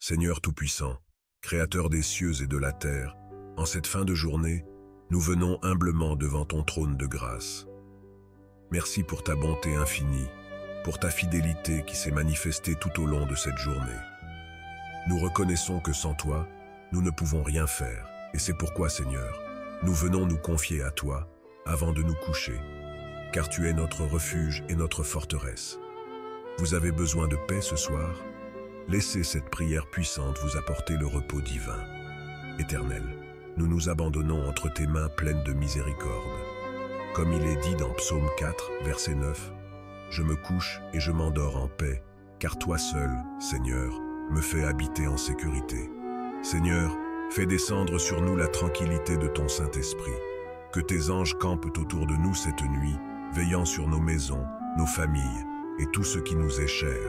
Seigneur Tout-Puissant, Créateur des cieux et de la terre, en cette fin de journée, nous venons humblement devant ton trône de grâce. Merci pour ta bonté infinie, pour ta fidélité qui s'est manifestée tout au long de cette journée. Nous reconnaissons que sans toi, nous ne pouvons rien faire, et c'est pourquoi, Seigneur, nous venons nous confier à toi avant de nous coucher, car tu es notre refuge et notre forteresse. Vous avez besoin de paix ce soir? Laissez cette prière puissante vous apporter le repos divin. Éternel, nous nous abandonnons entre tes mains pleines de miséricorde. Comme il est dit dans Psaume 4, verset 9, « Je me couche et je m'endors en paix, car toi seul, Seigneur, me fais habiter en sécurité. Seigneur, fais descendre sur nous la tranquillité de ton Saint-Esprit. Que tes anges campent autour de nous cette nuit, veillant sur nos maisons, nos familles et tout ce qui nous est cher.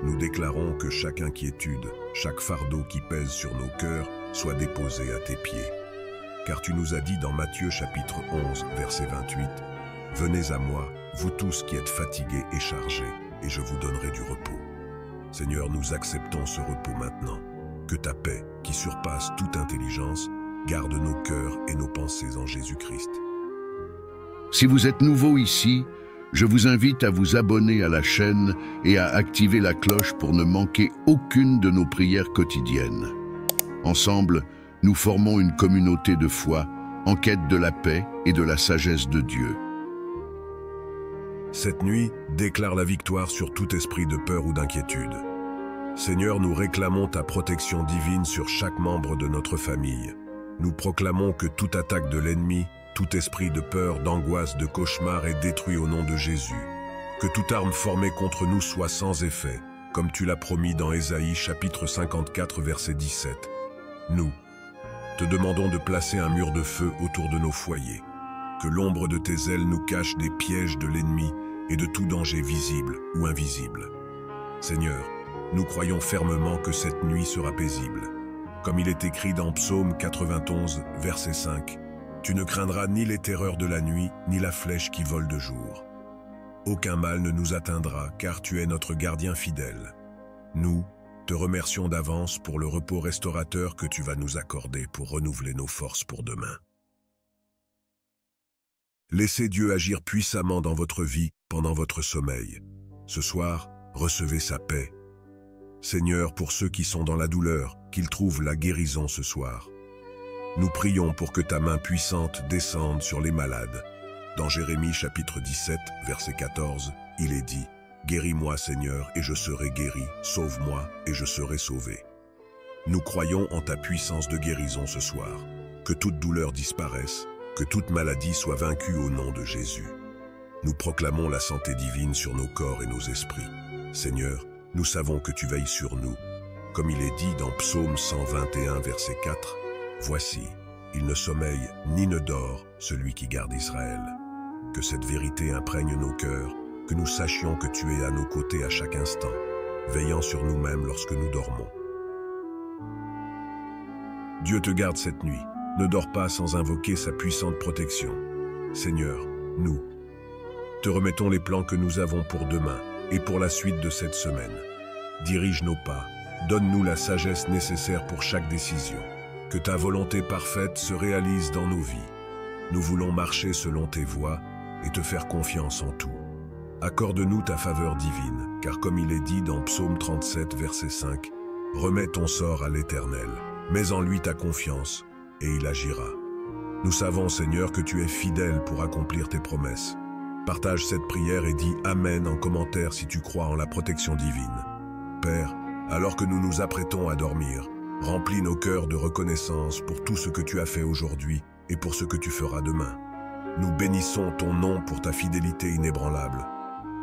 Nous déclarons que chaque inquiétude, chaque fardeau qui pèse sur nos cœurs soit déposé à tes pieds. Car tu nous as dit dans Matthieu chapitre 11, verset 28, « Venez à moi, vous tous qui êtes fatigués et chargés, et je vous donnerai du repos. » Seigneur, nous acceptons ce repos maintenant. Que ta paix, qui surpasse toute intelligence, garde nos cœurs et nos pensées en Jésus-Christ. Si vous êtes nouveau ici, je vous invite à vous abonner à la chaîne et à activer la cloche pour ne manquer aucune de nos prières quotidiennes. Ensemble, nous formons une communauté de foi en quête de la paix et de la sagesse de Dieu. Cette nuit, déclare la victoire sur tout esprit de peur ou d'inquiétude. Seigneur, nous réclamons ta protection divine sur chaque membre de notre famille. Nous proclamons que toute attaque de l'ennemi, tout esprit de peur, d'angoisse, de cauchemar est détruit au nom de Jésus. Que toute arme formée contre nous soit sans effet, comme tu l'as promis dans Ésaïe chapitre 54 verset 17. Nous te demandons de placer un mur de feu autour de nos foyers. Que l'ombre de tes ailes nous cache des pièges de l'ennemi et de tout danger visible ou invisible. Seigneur, nous croyons fermement que cette nuit sera paisible. Comme il est écrit dans Psaume 91, verset 5, « Tu ne craindras ni les terreurs de la nuit, ni la flèche qui vole de jour. Aucun mal ne nous atteindra, car tu es notre gardien fidèle. Nous te remercions d'avance pour le repos restaurateur que tu vas nous accorder pour renouveler nos forces pour demain. Laissez Dieu agir puissamment dans votre vie pendant votre sommeil. Ce soir, recevez sa paix. Seigneur, pour ceux qui sont dans la douleur, qu'ils trouvent la guérison ce soir. Nous prions pour que ta main puissante descende sur les malades. Dans Jérémie chapitre 17, verset 14, il est dit « Guéris-moi, Seigneur, et je serai guéri. Sauve-moi, et je serai sauvé. » Nous croyons en ta puissance de guérison ce soir. Que toute douleur disparaisse, que toute maladie soit vaincue au nom de Jésus. Nous proclamons la santé divine sur nos corps et nos esprits. Seigneur, nous savons que tu veilles sur nous. Comme il est dit dans Psaume 121, verset 4, « Voici, il ne sommeille ni ne dort celui qui garde Israël. » Que cette vérité imprègne nos cœurs, que nous sachions que tu es à nos côtés à chaque instant, veillant sur nous-mêmes lorsque nous dormons. Dieu te garde cette nuit. Ne dors pas sans invoquer sa puissante protection. Seigneur, nous te remettons les plans que nous avons pour demain et pour la suite de cette semaine. Dirige nos pas, donne-nous la sagesse nécessaire pour chaque décision. Que ta volonté parfaite se réalise dans nos vies. Nous voulons marcher selon tes voies et te faire confiance en tout. Accorde-nous ta faveur divine, car comme il est dit dans Psaume 37, verset 5, « Remets ton sort à l'Éternel, mets en lui ta confiance, et il agira. » Nous savons, Seigneur, que tu es fidèle pour accomplir tes promesses. Partage cette prière et dis « Amen » en commentaire si tu crois en la protection divine. Père, alors que nous nous apprêtons à dormir, remplis nos cœurs de reconnaissance pour tout ce que tu as fait aujourd'hui et pour ce que tu feras demain. Nous bénissons ton nom pour ta fidélité inébranlable.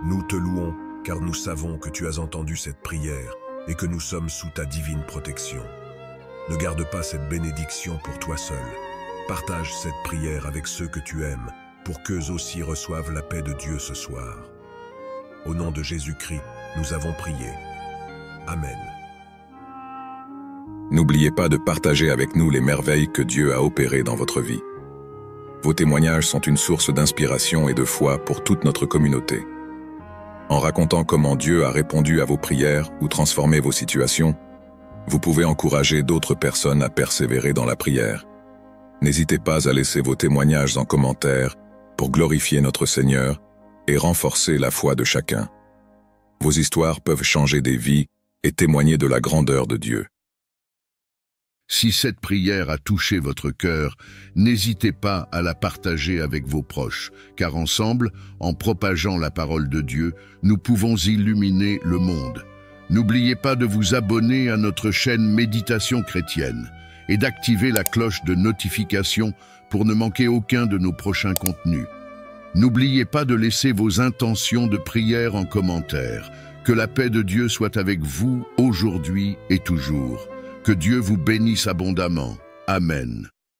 Nous te louons car nous savons que tu as entendu cette prière et que nous sommes sous ta divine protection. Ne garde pas cette bénédiction pour toi seul. Partage cette prière avec ceux que tu aimes pour qu'eux aussi reçoivent la paix de Dieu ce soir. Au nom de Jésus-Christ, nous avons prié. Amen. N'oubliez pas de partager avec nous les merveilles que Dieu a opérées dans votre vie. Vos témoignages sont une source d'inspiration et de foi pour toute notre communauté. En racontant comment Dieu a répondu à vos prières ou transformé vos situations, Vous pouvez encourager d'autres personnes à persévérer dans la prière. N'hésitez pas à laisser vos témoignages en commentaire pour glorifier notre Seigneur et renforcer la foi de chacun. Vos histoires peuvent changer des vies et témoigner de la grandeur de Dieu. Si cette prière a touché votre cœur, n'hésitez pas à la partager avec vos proches, car ensemble, en propageant la parole de Dieu, nous pouvons illuminer le monde. N'oubliez pas de vous abonner à notre chaîne Méditation chrétienne et d'activer la cloche de notification pour ne manquer aucun de nos prochains contenus. N'oubliez pas de laisser vos intentions de prière en commentaire. Que la paix de Dieu soit avec vous aujourd'hui et toujours. Que Dieu vous bénisse abondamment. Amen.